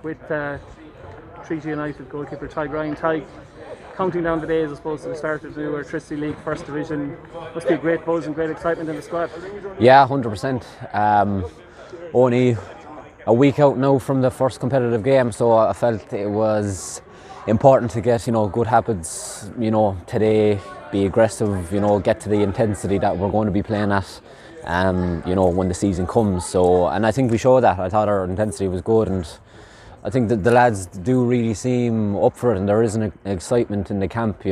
with Treaty United goalkeeper Tadhg Ryan. Tadhg, counting down the days, I suppose, to the start of the new Electricity League First Division, must be a great buzz and great excitement in the squad. Yeah, 100%. Only a week out now from the first competitive game, so I felt it was important to get good habits today, be aggressive, get to the intensity that we're going to be playing at when the season comes. So, and I think we showed that. I thought our intensity was good, and I think that the lads do really seem up for it, and there is an excitement in the camp.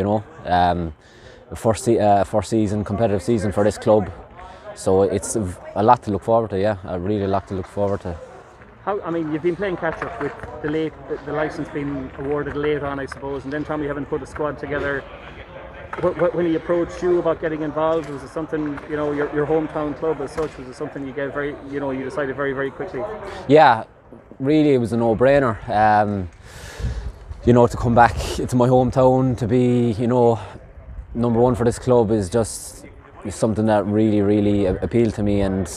First season, competitive season for this club, so it's a lot to look forward to. Yeah, a really lot to look forward to. You've been playing catch up with the licence being awarded late on, I suppose, and then Tommy having put a squad together. When he approached you about getting involved, was it something, your hometown club as such, was it something you get you decided very, very quickly? Yeah, really it was a no-brainer. To come back to my hometown, to be, number one for this club is just something that really, really appealed to me, and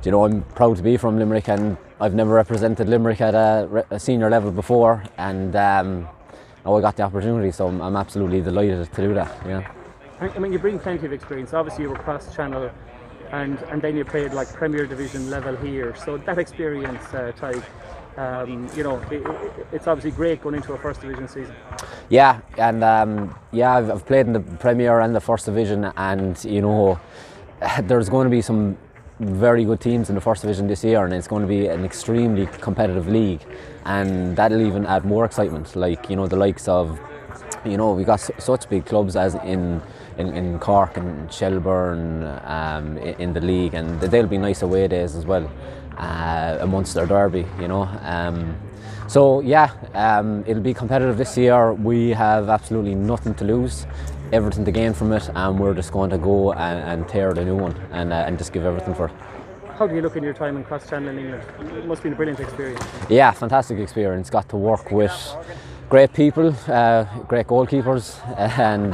I'm proud to be from Limerick, and I've never represented Limerick at a senior level before, and now I got the opportunity, so I'm absolutely delighted to do that. Yeah. You bring plenty of experience. Obviously, you were cross-channel, and then you played like Premier Division level here. So that experience, Tadhg, it's obviously great going into a First Division season. Yeah, and I've played in the Premier and the First Division, and there's going to be some very good teams in the First Division this year, and it's going to be an extremely competitive league, and that'll even add more excitement. Like the likes of we got such big clubs as in Cork and Shelburne in the league, and they'll be nice away days as well, a Munster derby. So yeah, it'll be competitive this year. We have absolutely nothing to lose, everything to gain from it, and we're just going to go and tear the new one and just give everything for it. How do you look in your time in cross-channel in England? It must have been a brilliant experience. Yeah, fantastic experience. Got to work with great people, great goalkeepers, and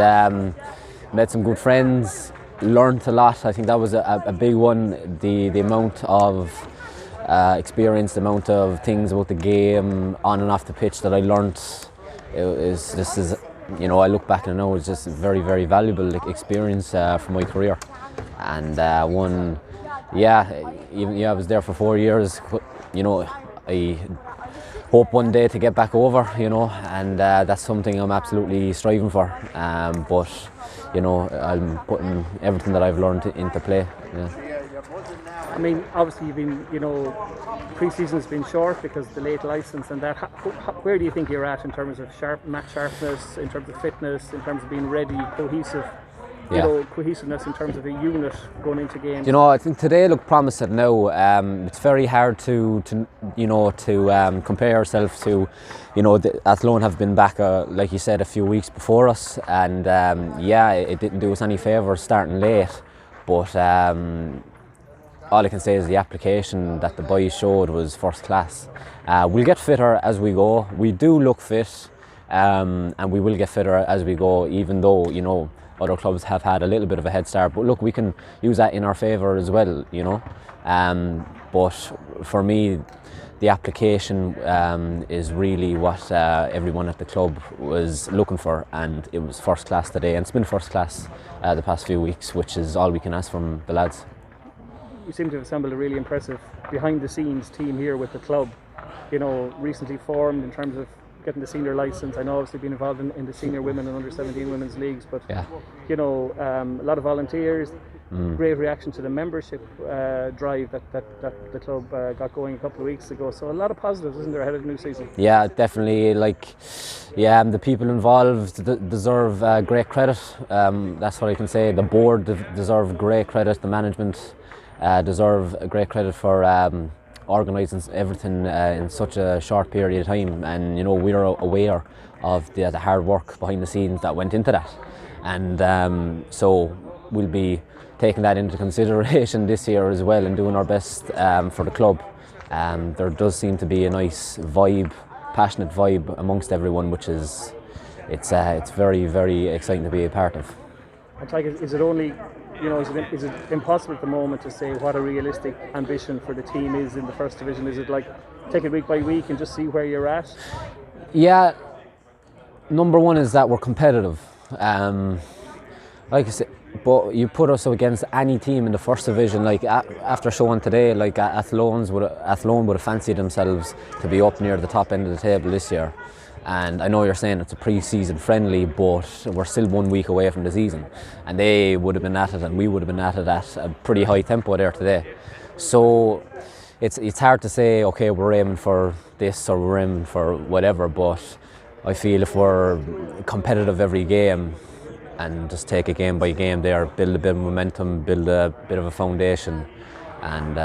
met some good friends, learned a lot. I think that was a big one, the amount of experience, the amount of things about the game on and off the pitch that I learned. I look back and I know it's just a very, very valuable experience for my career. And I was there for 4 years. I hope one day to get back over, and that's something I'm absolutely striving for. But I'm putting everything that I've learned into play. Yeah. Obviously you've been, pre-season's been short because of the late licence and that. Where do you think you're at in terms of match sharpness, in terms of fitness, in terms of being ready, cohesiveness in terms of a unit going into games? I think today looked promising now. It's very hard to compare ourselves to, Athlone have been back, like you said, a few weeks before us, and it didn't do us any favours starting late, but all I can say is the application that the boys showed was first class. We'll get fitter as we go. We do look fit, and we will get fitter as we go, even though, other clubs have had a little bit of a head start. But look, we can use that in our favour as well, But for me, the application is really what everyone at the club was looking for, and it was first class today, and it's been first class the past few weeks, which is all we can ask from the lads. You seem to have assembled a really impressive behind-the-scenes team here with the club, recently formed in terms of getting the senior licence. I know obviously been involved in the senior women and under 17 women's leagues, but yeah. A lot of volunteers, great reaction to the membership drive that the club got going a couple of weeks ago. So a lot of positives, isn't there, ahead of the new season? Yeah, definitely. The people involved deserve great credit. That's what I can say. The board deserve great credit. The management deserve great credit for organising everything in such a short period of time, and we're aware of the hard work behind the scenes that went into that, and so we'll be taking that into consideration this year as well and doing our best for the club. There does seem to be a nice vibe, passionate vibe amongst everyone, which is it's very, very exciting to be a part of. And Tadhg, is it only is it impossible at the moment to say what a realistic ambition for the team is in the first division? Is it like take it week by week and just see where you're at? Yeah, number one is that we're competitive. Like I said, but you put us up against any team in the first division. Like after showing today, like Athlone would have fancied themselves to be up near the top end of the table this year. And I know you're saying it's a pre-season friendly, but we're still 1 week away from the season, and they would have been at it, and we would have been at it at a pretty high tempo there today. So it's hard to say, okay, we're aiming for this or we're aiming for whatever. But I feel if we're competitive every game and just take it game by game there, build a bit of momentum, build a bit of a foundation, and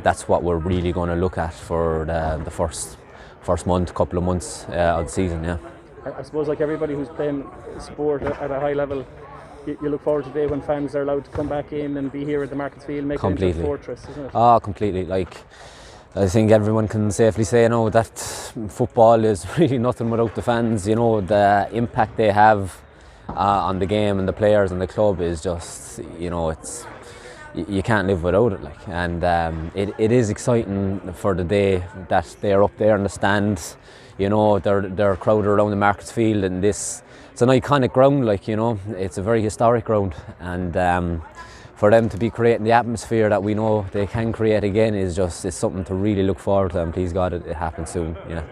that's what we're really going to look at for the first couple of months of the season. Yeah, I suppose like everybody who's playing sport at a high level, you look forward to the day when fans are allowed to come back in and be here at the Markets Field, making it into a fortress, isn't it? Oh, completely. Like, I think everyone can safely say now that football is really nothing without the fans. You know, the impact they have on the game and the players and the club is just, it's, you can't live without it. Like, and it is exciting for the day that they're up there in the stands. They're crowded around the Markets Field, and it's an iconic ground. Like, it's a very historic ground, and for them to be creating the atmosphere that we know they can create again is something to really look forward to. And please God, it happens soon. Yeah.